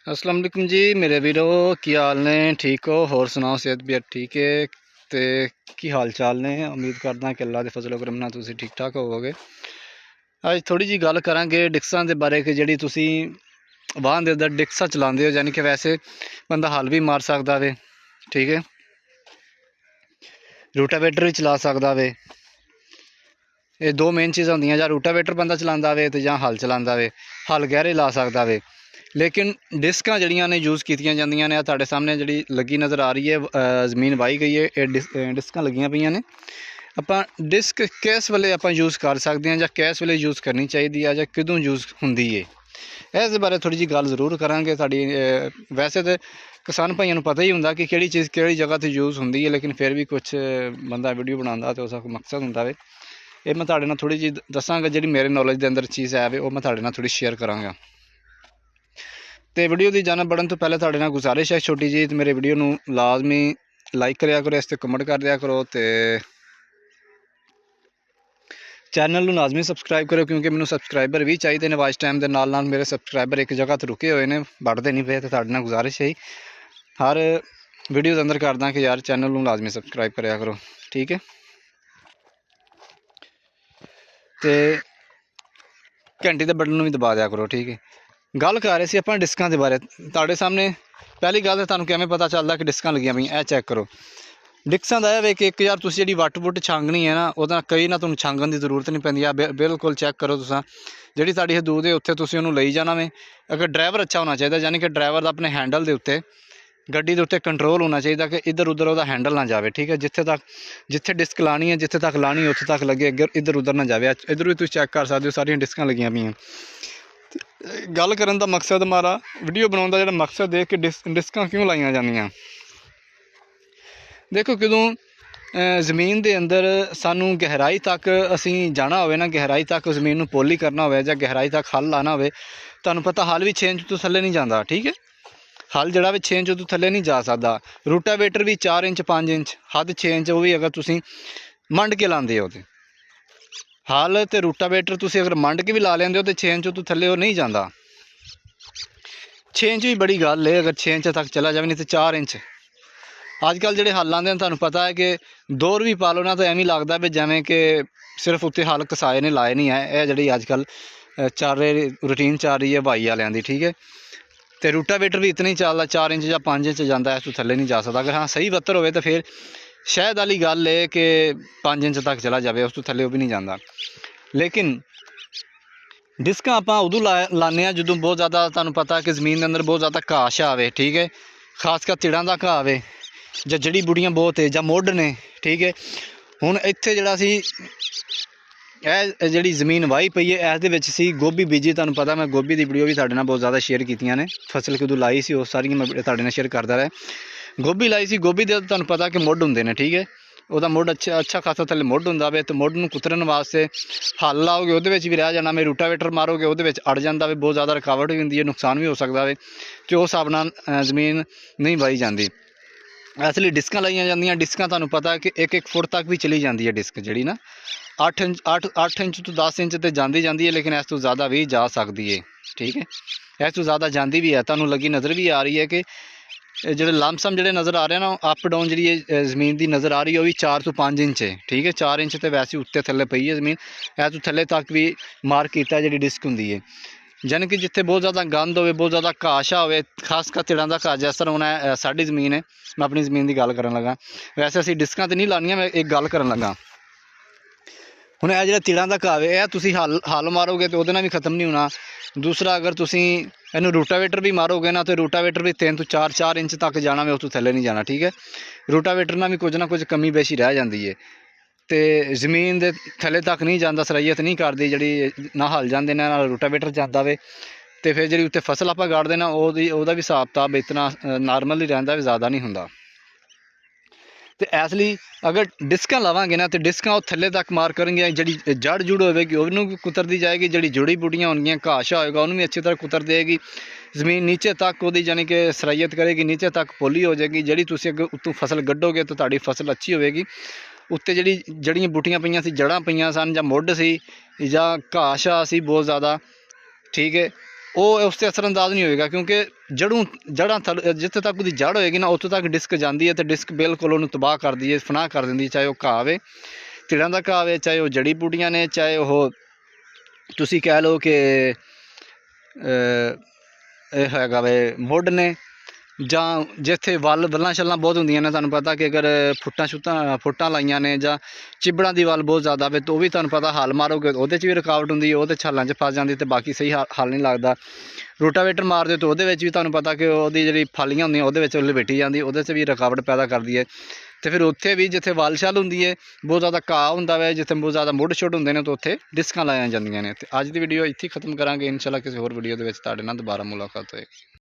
अस्सलाम वालेकुम जी मेरे वीरो, की हाल ने? ठीक हो? होर सुनाओ, सेहत भी ठीक है? तो की हाल चाल ने? उम्मीद करदा कि अल्लाह दे फजल करम नाल तुसीं ठीक ठाक होवोगे। अज थोड़ी जी गल करांगे डिस्कां दे बारे कि जिहड़ी तुसीं वाहन दे अंदर डिस्कां चलांदे हो, यानी कि वैसे बंदा हल भी मार सकदा वे, ठीक है, रूटावेटर भी चला सकदा वे। ये दो मेन चीज़ां होंदियां, जां रूटावेटर बंदा चलांदा वे ते जां हल चलांदा वे, हल गहरे ला सकदा वे। लेकिन डिस्कां जड़ियां ने यूज़ कीतियां जांदियां ने, तुहाडे सामने जिहड़ी लगी नज़र आ रही है, ज़मीन वाही गई है, ये डिस्कां लगियां पईयां ने। आपां डिस्क किस वेले आपां यूज़ कर सकदे हां, जां किस वेले यूज़ करनी चाहिदी है, जां किदों यूज़ हुंदी है, इस बारे थोड़ी जी गल जरूर करांगे। साडी वैसे तो किसान भाइयों नूं पता ही हुंदा कि किहड़ी चीज़ किहड़ी जगह ते यूज़ हुंदी है, लेकिन फिर भी कुछ बंदा वीडियो बनांदा ते उसदा कोई मकसद हुंदा वे। ये मैं तुहाडे नाल थोड़ी जी दस्सांगा, जिहड़ी मेरे नॉलेज के अंदर चीज़ है वे, वो मैं तुहाडे नाल थोड़ी शेयर करांगा। तो वीडियो की जाना बढ़न तो पहले तुहाडे नाल गुजारिश है छोटी जी, तो मेरे वीडियो नूं लाजमी लाइक करिया करो, इस ते कमेंट कर दिया करो, तो चैनल नूं लाजमी सबसक्राइब करो, क्योंकि मैनूं सबसक्राइबर भी चाहिए ने। वाच टाइम के नाल नाल मेरे सबसक्राइबर एक जगह तो रुके हुए हैं, बढ़ते नहीं पे। तो तुहाडे नाल गुजारिश है हर वीडियो के अंदर करदा कि यार चैनल नूं लाजमी सबसक्राइब करिया करो, ठीक है। तो घंटी के बटन भी दबा दिया करो, ठीक है। गल कर रहे सी आपां डिस्कां के बारे। तुहाडे सामने पहली गल तो तुहानूं किवें पता चलदा कि डिस्कां लगियां पईयां, चैक करो। डिस्कां दा वे कि एक यार तुसीं जिहड़ी वट वुट छांगनी है ना, ओहदा कई ना तुहानूं छांगण की जरूरत नहीं पैंदी। बिल्कुल चैक करो तुसां, जिहड़ी साडी हदूद है उत्थे तुसीं उहनूं लई जाना वे। अगर ड्राइवर अच्छा होना चाहिए, यानी कि ड्राइवर दा अपने हैंडल के उत्ते, गड्डी के उत्ते कंट्रोल होना चाहिए कि इधर उधर वह हैंडल ना जाए, ठीक है। जिथे डिस्क लानी है, जिथे तक लानी है उत्थे तक लगे, इधर उधर ना जाए। इधर भी तुसीं चैक कर सकते हो, सारियां डिस्कां लगियां पईयां। गल करन दा मकसद हमारा, वीडियो बनाउण दा जिहड़ा मकसद है कि डिस्कां क्यों लाइयां जांदियां। देखो कदों जमीन के अंदर सानू गहराई तक असी जाना होवे ना, गहराई तक जमीन नूं पोली करना होवे, जां गहराई तक हल लाना होवे, तुहानूं पता हल भी 6 इंच तो थल्ले नहीं जाता, ठीक है। हल जिहड़ा भी 6 इंच तो थल्ले नहीं जा सकता। रूटावेटर भी 4 इंच 5 इंच, हद 6 इंच, वो भी अगर तुसीं मंड के लांदे हो। हल तो रूटावेटर तुसीं अगर मंड के भी ला लेंदे हो तो 6 इंच तो थल्ले वो नहीं जाता। 6 इंच भी बड़ी गल है, अगर 6 इंच तक चला जाए, नहीं तो 4 इंच। अजकल जिहड़े हल आंदे ने, तुहानूं पता है कि दौर भी पा लो ना, तो एवें लगदा भी जिवें कि सिर्फ उत्ते हल कसाए ने, लाए नहीं है। यह जिहड़ी अजकल चल रही रूटीन चल रही है भाई वालियां दी, ठीक है। तो रूटावेटर भी इतना ही चलदा, 4 इंच या 5 इंच जाता, इस तो थल्ले नहीं जा सकता। अगर हाँ सही वत्तर होवे तो फिर शायद वाली गल है कि 5 इंच तक चला जाए, उस तो थल्ले वो भी नहीं जाता। लेकिन डिस्कां आपां उदों लाने जो बहुत ज़्यादा, तुहानूं पता कि जमीन के अंदर बहुत ज़्यादा घाह शा आवे, ठीक है, खासकर तिड़ां दा घाह आवे, जां जड़ी बूटियां बहुत है, जां मुੱਢ ने, ठीक है। हुण इत्थे जिहड़ा सी जिहड़ी जमीन वाही पई है, इस दे विच सी गोभी बीजी। तुहानूं पता मैं गोभी की वीडियो भी तुहाडे नाल बहुत ज़्यादा शेयर कीतियां ने, फसल कदों लाई सी वो सारियां मैं तुहाडे नाल शेयर करदा रहा। गोभी लाई सी, गोभी दे तुहानूं पता कि मुੱਢ हुंदे ने, ठीक है। ਉਹਦਾ ਮੁੱਢ अच्छा खासा थल्ले मुੱਢ हुंदा वे, तो मुੱਢ ਨੂੰ ਕੁਤਰਨ वास्ते हल लाओगे ਉਹਦੇ ਵਿੱਚ भी रह जाना वे, रूटावेटर मारोगे ਉਹਦੇ ਵਿੱਚ अड़ जाता वे, बहुत ज़्यादा रुकावट भी हुंदी है, नुकसान भी हो सकता है, तो उस हिसाब नाल जमीन नहीं वाही जाती। इसलिए डिस्कां लाइयां जांदियां। डिस्कां तुहानूं पता है कि 1-1 फुट तक भी चली जाती है डिस्क, जिहड़ी ना 8 इंच तो 10 इंच तो जाती है, लेकिन इस तो ज़्यादा भी जा सकती है, ठीक है। इस तो ज़्यादा जाती भी है। तुहानूं लगी नज़र भी आ रही है कि जो लमसम जो नज़र आ रहे हैं ना, अप डाउन जी जमीन की नज़र आ रही है, वो भी 4 तो 5 इंच है, ठीक है। 4 इंच तो वैसे उत्ते थल्ले पई है जमीन, है तो थल्ले तक भी मार्क किया जी डिस्क होंगी है। यानी कि जिथे बहुत ज़्यादा गंद हो, बहुत ज़्यादा घाह शा हो, खासकर तिड़ां दा घाह, जिस तरह होना साडी जमीन है, मैं अपनी जमीन की गल करन लगा। वैसे असीं डिस्कां तो नहीं लानियां, मैं एक गल करन लगा। हुण यह जिहड़ा तिड़ां दा घाह है, यह तुसीं हल मारोगे तो उहदे नाल भी खत्म नहीं होना। दूसरा, अगर तुसीं इहनूं रूटावेटर भी मारोगे ना, तो रूटावेटर भी 3 तो 4 इंच तक जाना वे, उस तो थल्ले नहीं जाना, ठीक है। रूटावेटर नाल भी कुछ ना कुछ कमी बेशी रह जाती है, तो जमीन के थल्ले तक नहीं जाता, सराइयत नहीं करती, जिहड़ी ना हल जाते ने ना रूटावेटर जाता वे। तो फिर जी उत्ते फसल आप गाड़ते ना, वह भी हिसाब किताब इतना नॉर्मल ही रहिंदा, ज़्यादा नहीं हुंदा। तो इसलिए अगर डिस्कां लावांगे ना, तो डिस्कां वो थल्ले तक मार करेंगे, जी जड़ जुड़ होगी उन्होंने भी कुतरती जाएगी, जी जुड़ी बूटियां होंगियां, घाह शा होएगा उन्होंने भी अच्छी तरह कुतर देगी। जमीन नीचे तक वो यानी कि सराइयत करेगी, नीचे तक पोली हो जाएगी। जी तुसीं अगर उत्तों फसल गड्ढोगे तो तुहाडी फसल अच्छी होएगी। उत्ते जड़ियां बूटियां पईयां सी, जड़ां पईयां सन, जां मुੱਢ सी, जां घाह शा सी बहुत ज़्यादा, ठीक है, ਉਹ ਉਸ 'ਤੇ ਅਸਰਅੰਦਾਜ਼ ਨਹੀਂ ਹੋਏਗਾ, ਕਿਉਂਕਿ ਜੜ੍ਹਾਂ ਜਿੱਥੇ ਤੱਕ ਉਹਦੀ ਜੜ੍ਹ ਹੋਏਗੀ ਨਾ ਉੱਥੋਂ ਤੱਕ ਡਿਸਕ ਜਾਂਦੀ ਹੈ ਅਤੇ ਡਿਸਕ ਬਿਲਕੁਲ ਉਹਨੂੰ ਤਬਾਹ ਕਰਦੀ ਹੈ, ਫਨਾਹ ਕਰ ਦਿੰਦੀ ਹੈ। ਚਾਹੇ ਉਹ ਘਾਹ ਹੋਵੇ, ਤਿੜਾਂ ਦਾ ਘਾਹ ਹੋਵੇ, ਚਾਹੇ ਉਹ ਜੜੀ ਬੂਟੀਆਂ ਨੇ, ਚਾਹੇ ਉਹ ਤੁਸੀਂ ਕਹਿ ਲਓ ਕਿ ਇਹ ਹੈਗਾ ਵੇ ਮੁੱਢ ਨੇ, ਜਾਂ ਜਿੱਥੇ ਵੱਲਾਂ ਛੱਲਾਂ ਬਹੁਤ ਹੁੰਦੀਆਂ ਨੇ। ਤੁਹਾਨੂੰ ਪਤਾ ਕਿ ਅਗਰ ਫੁੱਟਾਂ ਲਾਈਆਂ ਨੇ ਜਾਂ ਚਿਬੜਾਂ ਦੀ ਵੱਲ ਬਹੁਤ ਜ਼ਿਆਦਾ ਵੇ ਤਾਂ ਉਹ ਵੀ ਤੁਹਾਨੂੰ ਪਤਾ ਹੱਲ ਮਾਰੋਗੇ ਉਹਦੇ 'ਚ ਵੀ ਰੁਕਾਵਟ ਹੁੰਦੀ ਹੈ, ਉਹ ਤਾਂ ਛਾਲਾਂ 'ਚ ਫਸ ਜਾਂਦੀ ਅਤੇ ਬਾਕੀ ਸਹੀ ਹੱਲ ਨਹੀਂ ਲੱਗਦਾ। ਰੋਟਾਵੇਟਰ ਮਾਰ ਦਿਓ ਤਾਂ ਉਹਦੇ ਵਿੱਚ ਵੀ ਤੁਹਾਨੂੰ ਪਤਾ ਕਿ ਉਹਦੀ ਜਿਹੜੀ ਫਾਲੀਆਂ ਹੁੰਦੀਆਂ ਉਹਦੇ ਵਿੱਚ ਲਪੇਟੀ ਜਾਂਦੀ, ਉਹਦੇ 'ਚ ਵੀ ਰੁਕਾਵਟ ਪੈਦਾ ਕਰਦੀ ਹੈ। ਅਤੇ ਫਿਰ ਉੱਥੇ ਵੀ ਜਿੱਥੇ ਵੱਲ ਛੱਲ ਹੁੰਦੀ ਹੈ, ਬਹੁਤ ਜ਼ਿਆਦਾ ਘਾਹ ਹੁੰਦਾ ਵਾ, ਜਿੱਥੇ ਬਹੁਤ ਜ਼ਿਆਦਾ ਮੁੱਢ ਛੁੱਟ ਹੁੰਦੇ ਨੇ, ਤਾਂ ਉੱਥੇ ਡਿਸਕਾਂ ਲਾਈਆਂ ਜਾਂਦੀਆਂ ਨੇ। ਅਤੇ ਅੱਜ ਦੀ ਵੀਡੀਓ ਇੱਥੇ ਹੀ ਖਤਮ ਕਰਾਂਗੇ। ਇਨਸ਼ਾਅੱਲਾ ਕਿਸੇ ਹੋਰ ਵੀਡੀਓ ਦੇ ਵਿੱਚ ਤੁਹਾਡੇ ਨਾਲ ਦੁਬਾਰਾ ਮੁਲਾਕਾਤ ਹੋਏਗੀ।